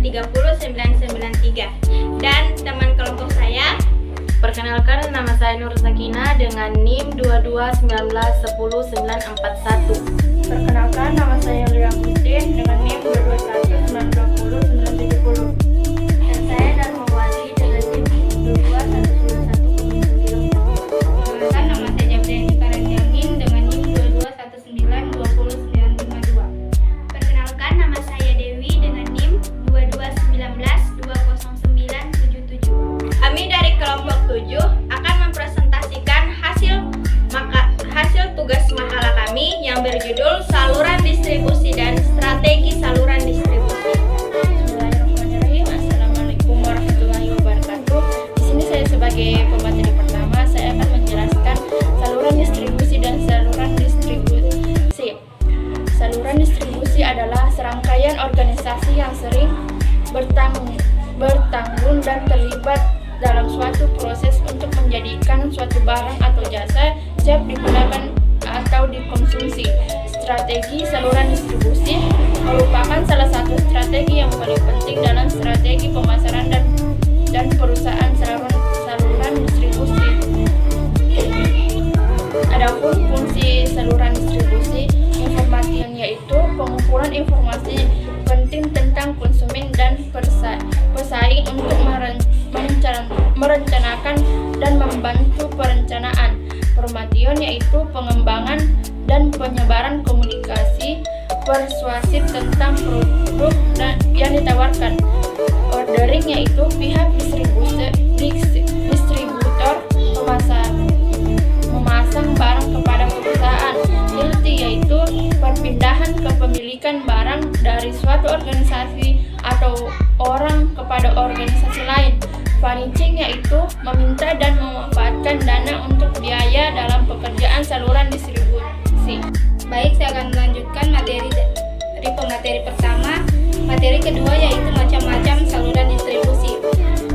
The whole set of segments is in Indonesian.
30993. Dan teman kelompok saya, perkenalkan, nama saya Nur Sakina dengan NIM 2219109141. Perkenalkan, nama saya Lia Putin dengan NIM 2219209070. dan saya Darma Wali dengan NIM 22191091. Perkenalkan, nama saya Jabriani Karanjangin dengan NIM 2219209052. Perkenalkan, nama saya Dewi dengan NIM 2219200977. kami dari kelompok 7 akan mempresentasikan hasil tugas makalah kami yang berjudul Saluran Distribusi dan Strategi Saluran Distribusi. Bismillahirrahmanirrahim. Assalamualaikum warahmatullahi wabarakatuh. Di sini saya sebagai pemateri pertama, saya akan menjelaskan saluran distribusi dan saluran distribusi. Saluran distribusi adalah serangkaian organisasi yang sering bertanggung dan terlibat dalam suatu proses untuk menjadikan suatu barang atau jasa siap digunakan atau dikonsumsi. Strategi saluran distribusi merupakan salah satu strategi yang paling penting dalam strategi pemasaran dan perusahaan saluran distribusi. Adapun fungsi saluran distribusi informasi yaitu pengumpulan informasi penting tentang konsumen dan pesaing untuk merencanakan dan membantu perencanaan. Permation yaitu pengembangan dan penyebaran komunikasi persuasif tentang produk yang ditawarkan. Ordering yaitu pihak distributor memasang barang kepada perusahaan. Hilti yaitu perpindahan kepemilikan barang dari suatu organisasi atau orang kepada organisasi lain. Financing yaitu meminta dan memanfaatkan dana untuk biaya dalam pekerjaan saluran distribusi. Baik, saya akan melanjutkan materi dari pemateri pertama. Materi kedua yaitu macam-macam saluran distribusi.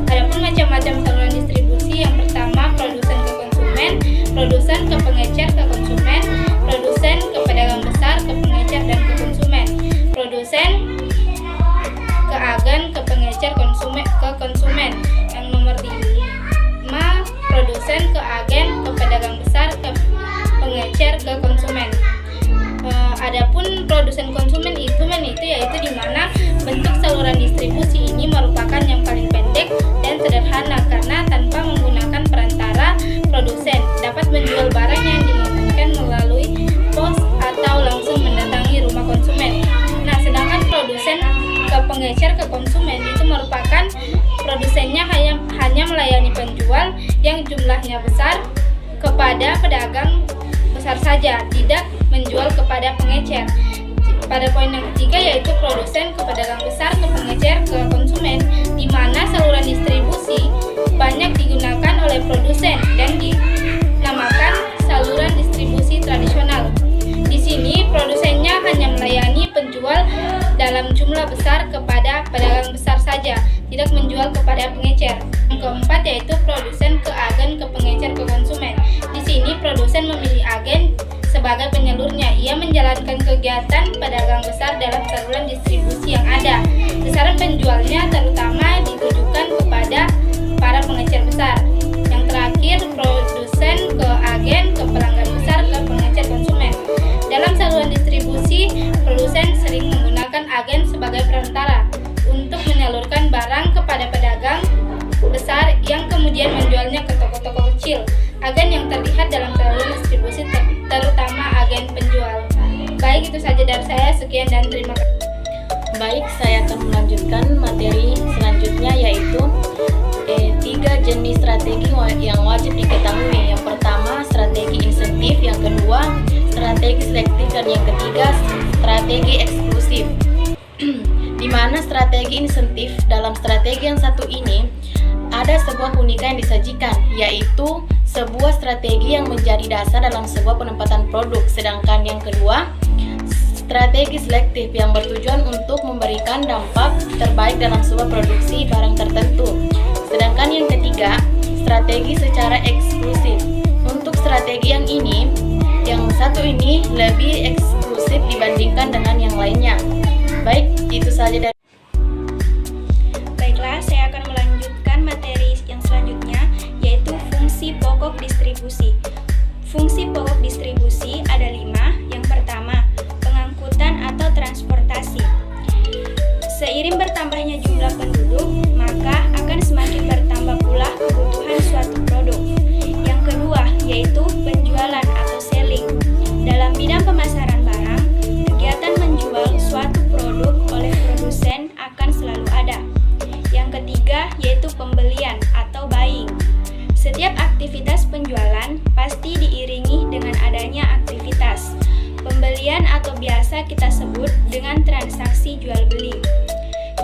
Adapun macam-macam saluran distribusi, yang pertama produsen ke konsumen, produsen ke pengecer ke konsumen, produsen ke pedagang besar, ke pengecer dan ke konsumen, produsen ke agen, ke pengecer ke konsumen. Yang nomor 5, produsen ke agen, ke pedagang besar, ke pengecer ke konsumen. Adapun produsen konsumen itu yaitu di mana bentuk saluran distribusi ini merupakan yang paling pendek dan sederhana karena tanpa menggunakan perantara. Produsen dapat menjual barang yang diinginkan melalui pos atau langsung mendatangi rumah konsumen. Nah, sedangkan produsen ke pengecer ke konsumen itu merupakan produsennya hanya melayani penjual yang jumlahnya besar kepada pedagang besar saja, tidak menjual kepada pengecer. Pada poin yang ketiga yaitu produsen ke pedagang besar, ke pengecer ke konsumen, di mana saluran distribusi banyak digunakan oleh produsen dan dinamakan saluran distribusi tradisional. Di sini produsennya hanya melayani penjual dalam jumlah besar kepada pedagang besar saja, tidak menjual kepada pengecer. Yang keempat yaitu produsen ke agen, ke pengecer ke konsumen. Di sini produsen memilih agen sebagai penyalurnya. Ia menjalankan kegiatan pedagang besar dalam saluran distribusi yang ada. Besaran penjualnya terutama ditujukan kepada para pengecer besar. Yang terakhir, produsen ke agen, ke pelanggan besar, ke pengecer konsumen. Dalam saluran distribusi, produsen sering menggunakan agen sebagai perantara untuk menyalurkan barang kepada pedagang besar yang kemudian menjualnya ke toko-toko kecil. Agen yang terlihat dalam saluran distribusi terutama agen penjual. Baik, itu saja dari saya. Sekian dan terima kasih. Baik, saya akan melanjutkan materi selanjutnya yaitu 3 jenis strategi yang wajib diketahui. Yang pertama, strategi insentif, yang kedua, strategi selektif, dan yang ketiga, strategi eksklusif. Di mana strategi insentif dalam strategi yang satu ini ada sebuah keunikan yang disajikan, yaitu sebuah strategi yang menjadi dasar dalam sebuah penempatan produk. Sedangkan yang kedua, strategi selektif yang bertujuan untuk memberikan dampak terbaik dalam sebuah produksi barang tertentu. Sedangkan yang ketiga, strategi secara eksklusif. Untuk strategi yang satu ini lebih eksklusif dibandingkan dengan yang lainnya. Baik, itu saja dari pokok distribusi. Fungsi pokok distribusi ada 5. Yang pertama, pengangkutan atau transportasi. Seiring bertambahnya jumlah penduduk, maka akan semakin bertambah pula kebutuhan suatu produk. Yang kedua, yaitu penjualan atau selling. Dalam bidang pemasaran barang, kegiatan menjual suatu produk oleh produsen akan selalu ada. Yang ketiga, yaitu pembelian atau buying. Setiap aktivitas penjualan pasti diiringi dengan adanya aktivitas pembelian atau biasa kita sebut dengan transaksi jual beli.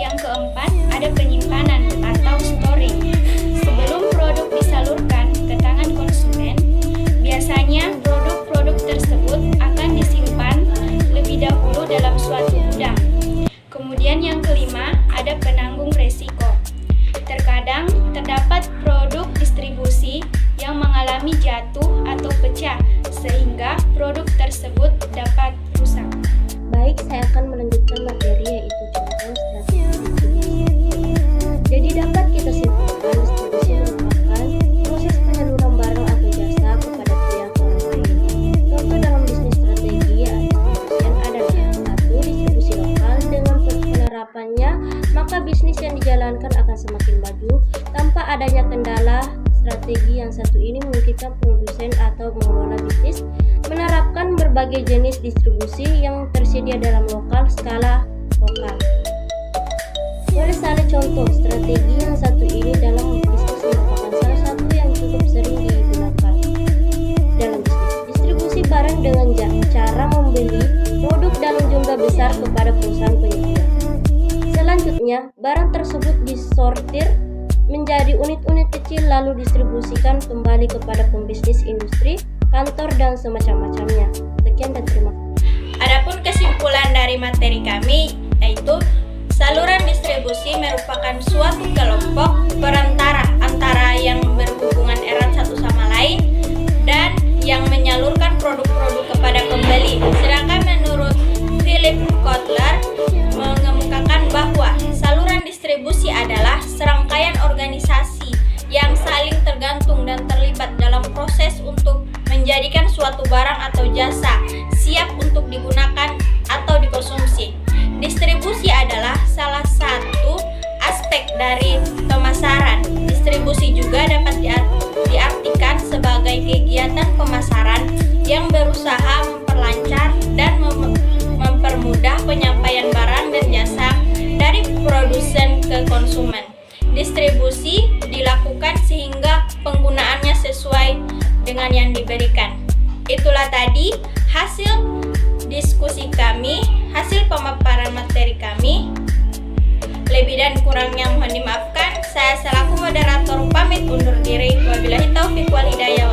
Yang keempat, ada penyimpanan atau storing. Sebelum produk disalurkan ke tangan konsumen, biasanya produk-produk tersebut akan disimpan lebih dahulu dalam suatu gudang. Kemudian yang kelima, ada penanggung resiko. Terkadang terdapat produk distribusi yang mengalami jatuh atau pecah, sehingga produk tersebut dapat rusak. Baik, saya akan melanjutkan materi yaitu contoh strategi distribusi. Jadi dapat kita simpulkan distribusi merupakan proses penyaluran barang atau jasa kepada pihak orang lain. Contoh dalam bisnis strategi distribusi adalah 1. Distribusi lokal. Dengan penerapannya, maka bisnis yang dijalankan akan semakin maju tanpa adanya kendala. Strategi yang satu ini memungkinkan produsen atau pengelola bisnis menerapkan berbagai jenis distribusi yang tersedia dalam skala lokal. Oleh salah contoh, strategi yang satu ini dalam bisnis merupakan salah satu yang cukup sering digunakan dalam bisnis. Distribusi barang dengan cara membeli produk dalam jumlah besar kepada perusahaan penyedia. Selanjutnya, barang tersebut disortir menjadi unit-unit kecil lalu distribusikan kembali kepada pembisnis industri, kantor, dan semacam-macamnya. Sekian dan terima kasih. Adapun kesimpulan dari materi kami yaitu saluran distribusi merupakan suatu kelompok perantara antara yang berhubungan erat satu sama lain dan yang menyalurkan produk-produk kepada pembeli. Sedangkan menurut Philip Kotler mengemukakan bahwa saluran distribusi adalah serangkaian organisasi yang saling tergantung dan terlibat dalam proses untuk menjadikan suatu barang atau jasa siap untuk digunakan atau dikonsumsi. Distribusi adalah salah satu aspek dari pemasaran. Distribusi juga dapat diartikan sebagai kegiatan pemasaran yang berusaha memperlancar dan mempermudah penyampaian barang dan jasa dari produsen ke konsumen. Distribusi dilakukan sehingga penggunaannya sesuai dengan yang diberikan. Itulah tadi hasil diskusi kami, hasil pemaparan materi kami. Lebih dan kurangnya mohon dimaafkan. Saya selaku moderator pamit undur diri. Wabillahi taufiq wal hidayah.